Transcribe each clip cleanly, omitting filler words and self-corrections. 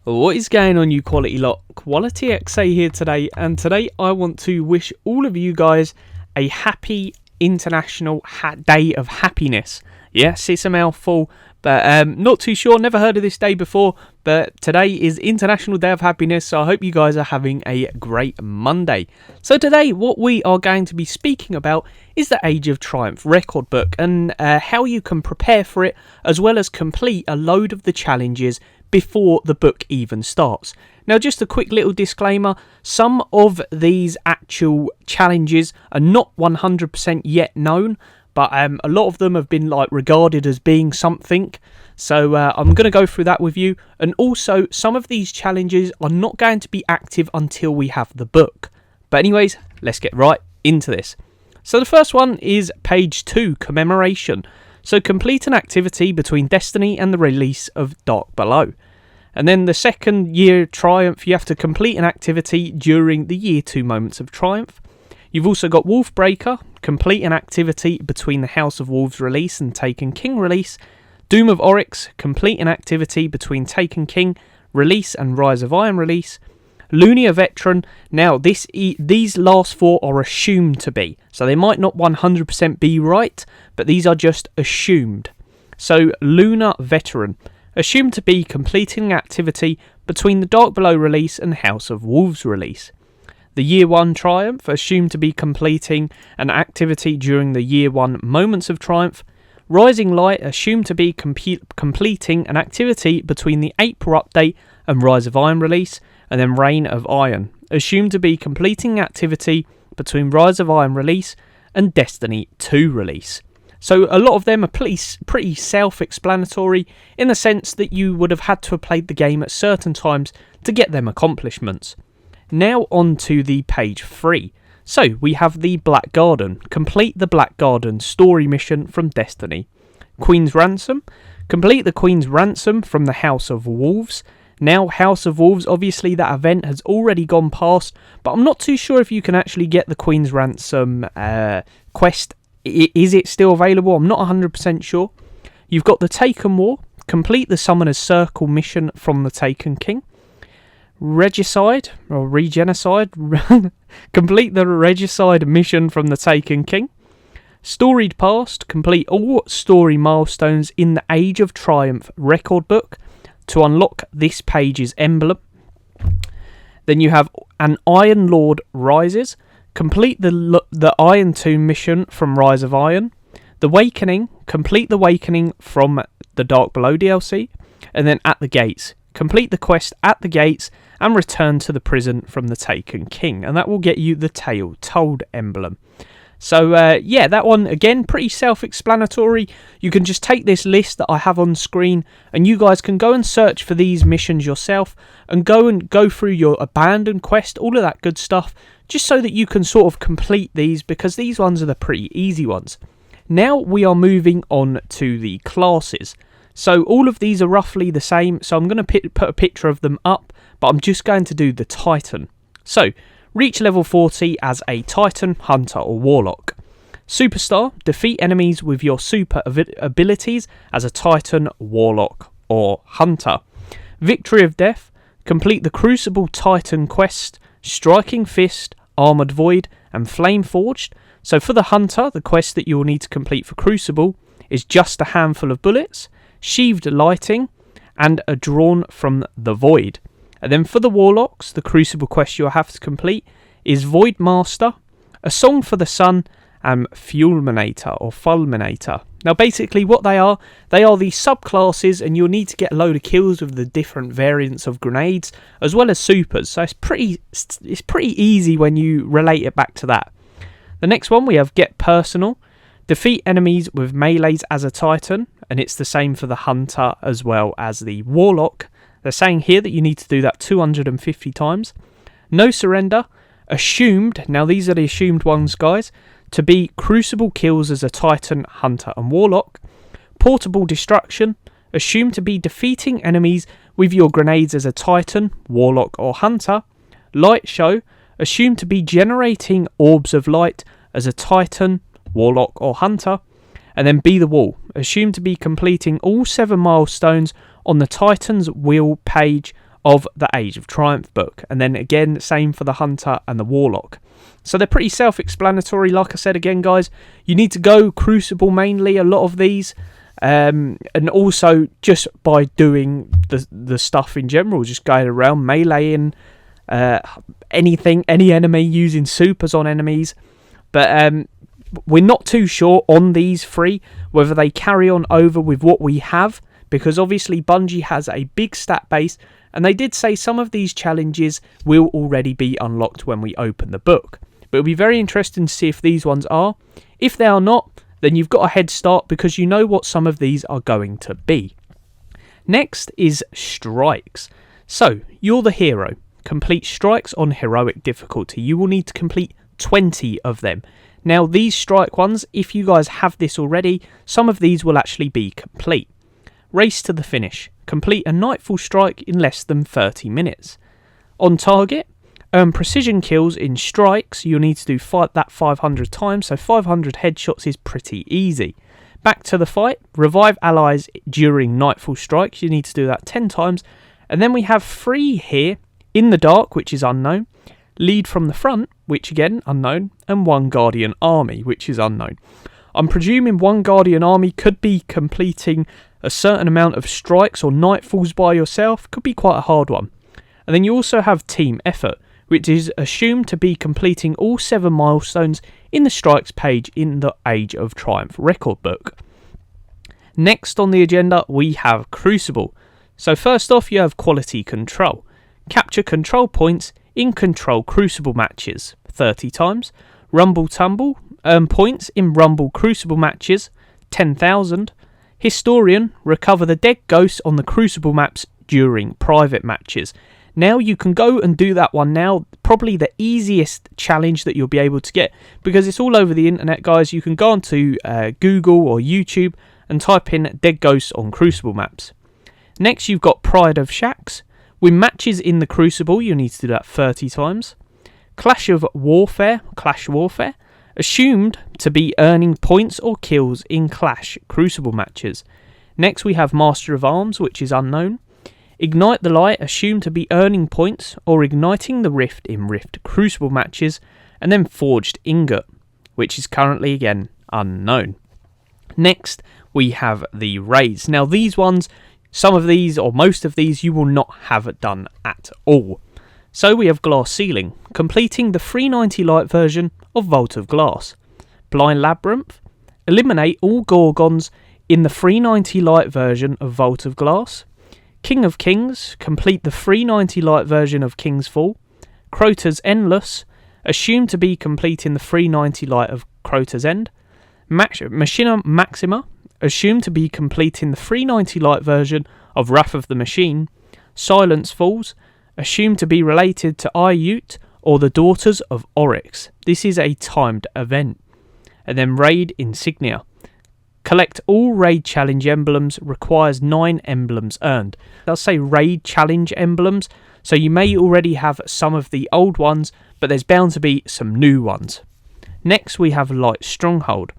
What is going on, you quality lot? Quality XA here today, and today I want to wish all of you guys a happy International Day of Happiness. Yes, it's a mouthful, but not too sure, never heard of this day before, but today is International Day of Happiness, so I hope you guys are having a great Monday. So today, what we are going to be speaking about is the Age of Triumph record book, and how you can prepare for it, as well as complete a load of the challenges before the book even starts. Now, just a quick little disclaimer, some of these actual challenges are not 100% yet known, but a lot of them have been regarded as being something, so I'm going to go through that with you. And also, some of these challenges are not going to be active until we have the book. But anyways, let's get right into this. So the first one is page 2, Commemoration. So complete an activity between Destiny and the release of Dark Below. And then the second year Triumph, you have to complete an activity during the year 2 Moments of Triumph. You've also got Wolfbreaker, complete an activity between the House of Wolves release and Taken King release. Doom of Oryx, complete an activity between Taken King release and Rise of Iron release. Lunia Veteran, now these last 4 are assumed to be, so they might not 100% be right, but these are just assumed. So Lunar Veteran, assumed to be completing an activity between the Dark Below release and House of Wolves release. The Year 1 Triumph, assumed to be completing an activity during the Year 1 Moments of Triumph. Rising Light, assumed to be completing an activity between the April update and Rise of Iron release. And then Reign of Iron, assumed to be completing activity between Rise of Iron release and Destiny 2 release. So a lot of them are pretty self-explanatory in the sense that you would have had to have played the game at certain times to get them accomplishments. Now on to the page 3. So we have the Black Garden. Complete the Black Garden story mission from Destiny. Queen's Ransom. Complete the Queen's Ransom from the House of Wolves. Now, House of Wolves, obviously that event has already gone past, but I'm not too sure if you can actually get the Queen's Ransom quest. Is it still available? I'm not 100% sure. You've got the Taken War. Complete the Summoner's Circle mission from the Taken King. Regicide, or Regenocide. Complete the Regicide mission from the Taken King. Storied Past. Complete all story milestones in the Age of Triumph record book to unlock this page's emblem. Then you have an Iron Lord Rises. Complete the Iron Tomb mission from Rise of Iron. The Awakening. Complete the Awakening from the Dark Below DLC. And then At the Gates. Complete the quest at the gates and return to the prison from the Taken King. And that will get you the Tale Told emblem. So, yeah, that one, again, pretty self-explanatory. You can just take this list that I have on screen and you guys can go and search for these missions yourself and go through your abandoned quest, all of that good stuff, just so that you can sort of complete these, because these ones are the pretty easy ones. Now we are moving on to the classes. So all of these are roughly the same, so I'm going to put a picture of them up, but I'm just going to do the Titan. So, reach level 40 as a Titan, Hunter or Warlock. Superstar, defeat enemies with your super abilities as a Titan, Warlock or Hunter. Victory of Death, complete the Crucible Titan quest, Striking Fist, Armoured Void and Flame Forged. So for the Hunter, the quest that you will need to complete for Crucible is just a handful of bullets, Sheathed Lighting and a Drawn from the Void. And then for the Warlocks, the Crucible quest you'll have to complete is Void Master, A Song for the Sun, and Fulminator or Fulminator. Now basically what they are these subclasses, and you'll need to get a load of kills with the different variants of grenades, as well as supers. So it's pretty easy when you relate it back to that. The next one we have Get Personal. Defeat enemies with melees as a Titan, and it's the same for the Hunter as well as the Warlock. They're saying here that you need to do that 250 times. No Surrender. Assumed, now these are the assumed ones, guys, to be Crucible kills as a Titan, Hunter and Warlock. Portable Destruction. Assumed to be defeating enemies with your grenades as a Titan, Warlock or Hunter. Light Show. Assumed to be generating orbs of light as a Titan, Warlock or Hunter. And then Be the Wall. Assumed to be completing all 7 milestones on the Titan's Wheel page of the Age of Triumph book. And then again, same for the Hunter and the Warlock. So they're pretty self-explanatory. Like I said again, guys, you need to go Crucible mainly, a lot of these. And also just by doing the stuff in general, just going around meleeing any enemy, using supers on enemies. But we're not too sure on these three whether they carry on over with what we have, because obviously Bungie has a big stat base, and they did say some of these challenges will already be unlocked when we open the book. But it'll be very interesting to see if these ones are. If they are not, then you've got a head start because you know what some of these are going to be. Next is strikes. So, you're the hero. Complete strikes on heroic difficulty. You will need to complete 20 of them. Now, these strike ones, if you guys have this already, some of these will actually be complete. Race to the finish. Complete a Nightfall strike in less than 30 minutes. On target. Earn precision kills in strikes. You'll need to do that 500 times, so 500 headshots is pretty easy. Back to the fight. Revive allies during Nightfall strikes. You need to do that 10 times. And then we have 3 here. In the dark, which is unknown. Lead from the front, which again, unknown. And 1 Guardian army, which is unknown. I'm presuming 1 Guardian army could be completing a certain amount of strikes or Nightfalls by yourself. Could be quite a hard one. And then you also have team effort, which is assumed to be completing all 7 milestones in the strikes page in the Age of Triumph record book. Next on the agenda, we have Crucible. So first off, you have quality control. Capture control points in control Crucible matches 30 times. Rumble Tumble, earn points in Rumble Crucible matches 10,000. Historian, recover the dead ghosts on the Crucible maps during private matches. Now you can go and do that one now, probably the easiest challenge that you'll be able to get, because it's all over the internet, guys. You can go onto Google or YouTube and type in dead ghosts on Crucible maps. Next you've got Pride of Shacks. Win matches in the Crucible, you need to do that 30 times. Clash Warfare, assumed to be earning points or kills in Clash Crucible matches. Next we have Master of Arms, which is unknown. Ignite the Light, assumed to be earning points or igniting the Rift in Rift Crucible matches. And then Forged Ingot, which is currently again unknown. Next we have the raids. Now these ones, some of these or most of these you will not have done at all. So we have Glass Ceiling, completing the 390 Light version of Vault of Glass. Blind Labyrinth, eliminate all Gorgons in the 390 Light version of Vault of Glass. King of Kings, complete the 390 Light version of King's Fall. Crota's Endless, assumed to be completing the 390 Light of Crota's End. Machina Maxima, assumed to be completing the 390 Light version of Wrath of the Machine. Silence Falls, assumed to be related to Iyut or the Daughters of Oryx. This is a timed event. And then Raid Insignia. Collect all Raid Challenge emblems, requires 9 emblems earned. They'll say Raid Challenge emblems, so you may already have some of the old ones, but there's bound to be some new ones. Next we have Light Stronghold.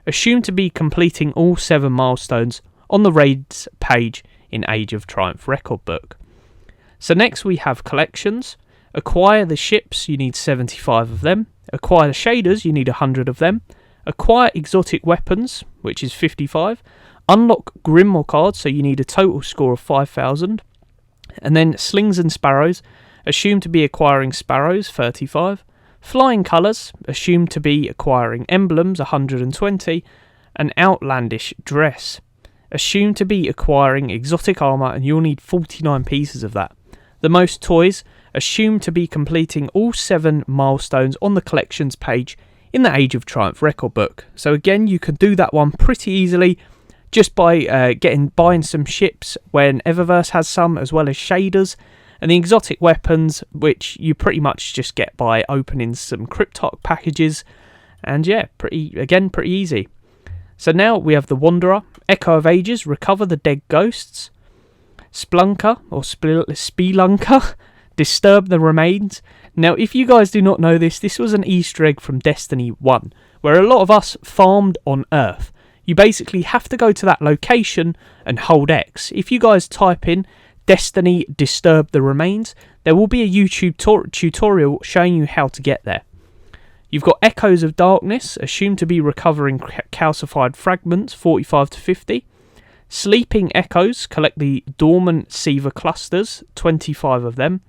Assumed to be completing all 7 milestones on the Raids page in Age of Triumph record book. So next we have Collections. Acquire the ships, you need 75 of them. Acquire the shaders, you need 100 of them. Acquire exotic weapons, which is 55. Unlock Grimoire cards, so you need a total score of 5,000. And then Slings and Sparrows, assumed to be acquiring Sparrows, 35. Flying Colours, assumed to be acquiring Emblems, 120. And Outlandish Dress, assumed to be acquiring exotic armour, and you'll need 49 pieces of that. The Most Toys, assumed to be completing all 7 milestones on the Collections page in the Age of Triumph record book. So again, you can do that one pretty easily just by buying some ships when Eververse has some, as well as shaders, and the exotic weapons, which you pretty much just get by opening some Cryptok packages. And yeah, pretty easy. So now we have the Wanderer, Echo of Ages, recover the dead ghosts. Splunker or Spelunker, disturb the remains. Now, if you guys do not know this, this was an Easter egg from Destiny 1, where a lot of us farmed on Earth. You basically have to go to that location and hold X. If you guys type in Destiny Disturb the Remains. There will be a YouTube tutorial showing you how to get there. You've got Echoes of Darkness, assumed to be recovering calcified fragments, 45 to 50. Sleeping Echoes, collect the dormant Siva clusters, 25 of them.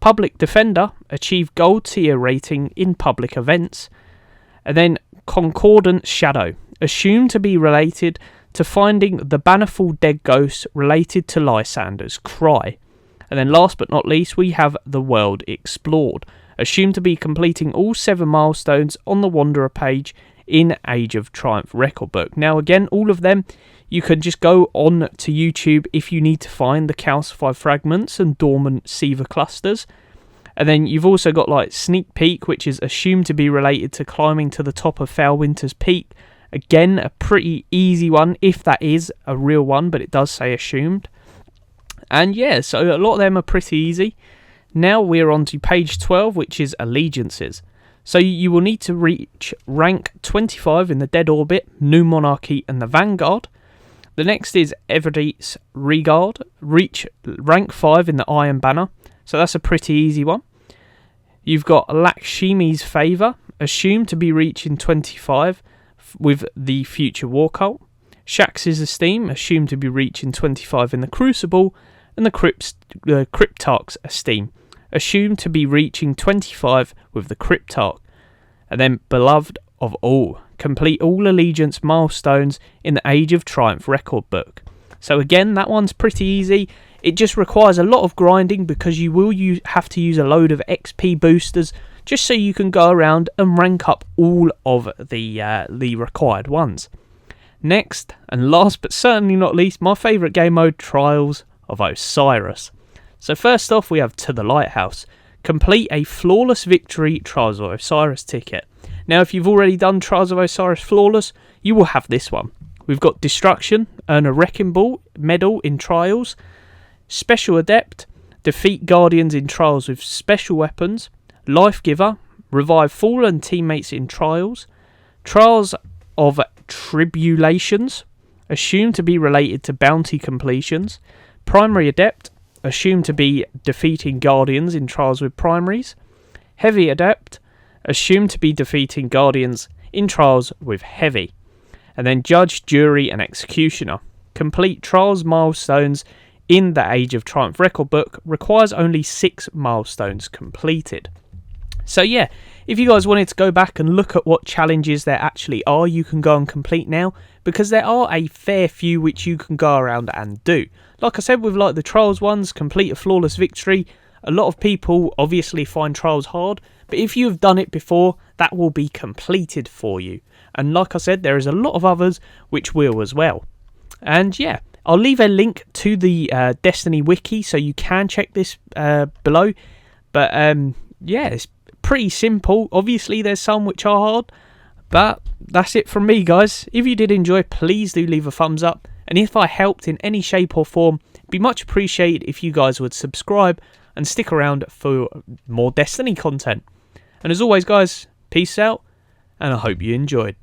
Public Defender, achieve gold tier rating in public events. And then Concordant Shadow, assumed to be related to finding the bannerful dead ghosts related to Lysander's cry. And then last but not least, we have The World Explored, assumed to be completing all 7 milestones on the Wanderer page in Age of Triumph record book. Now again, all of them, you can just go on to YouTube if you need to find the calcified fragments and dormant Siva clusters. And then you've also got like Sneak Peek, which is assumed to be related to climbing to the top of Foulwinter's Peak. Again, a pretty easy one, if that is a real one, but it does say assumed. And yeah, so a lot of them are pretty easy. Now we're on to page 12, which is Allegiances. So you will need to reach rank 25 in the Dead Orbit, New Monarchy and the Vanguard. The next is Everdeet's Regard, reach rank 5 in the Iron Banner. So that's a pretty easy one. You've got Lakshmi's Favour, assumed to be reaching 25 with the Future War Cult. Shax's Esteem, assumed to be reaching 25 in the Crucible. And the Cryptarch's Esteem, assumed to be reaching 25 with the Cryptarch. And then Beloved of All, complete all Allegiance milestones in the Age of Triumph record book. So again, that one's pretty easy. It just requires a lot of grinding because you will have to use a load of XP boosters just so you can go around and rank up all of the required ones. Next, and last but certainly not least, my favourite game mode, Trials of Osiris. So first off, we have To the Lighthouse. Complete a Flawless Victory Trials of Osiris ticket. Now, if you've already done Trials of Osiris Flawless, you will have this one. We've got Destruction, earn a Wrecking Ball medal in Trials. Special Adept, defeat Guardians in Trials with special weapons. Life Giver, revive fallen teammates in Trials. Trials of Tribulations, assumed to be related to bounty completions. Primary Adept, assumed to be defeating Guardians in Trials with primaries. Heavy Adept, assumed to be defeating Guardians in Trials with heavy. And then Judge, Jury and Executioner. Complete Trials milestones in the Age of Triumph record book, requires only 6 milestones completed. So yeah, if you guys wanted to go back and look at what challenges there actually are, you can go and complete now, because there are a fair few which you can go around and do. Like I said, with like the Trials ones, complete a Flawless Victory. A lot of people obviously find Trials hard, but if you've done it before, that will be completed for you. And like I said, there is a lot of others which will as well. And yeah, I'll leave a link to the Destiny wiki so you can check this below. But yeah, it's pretty simple. Obviously, there's some which are hard, but that's it from me, guys. If you did enjoy, please do leave a thumbs up. And if I helped in any shape or form, it'd be much appreciated if you guys would subscribe and stick around for more Destiny content. And as always, guys, peace out, and I hope you enjoyed.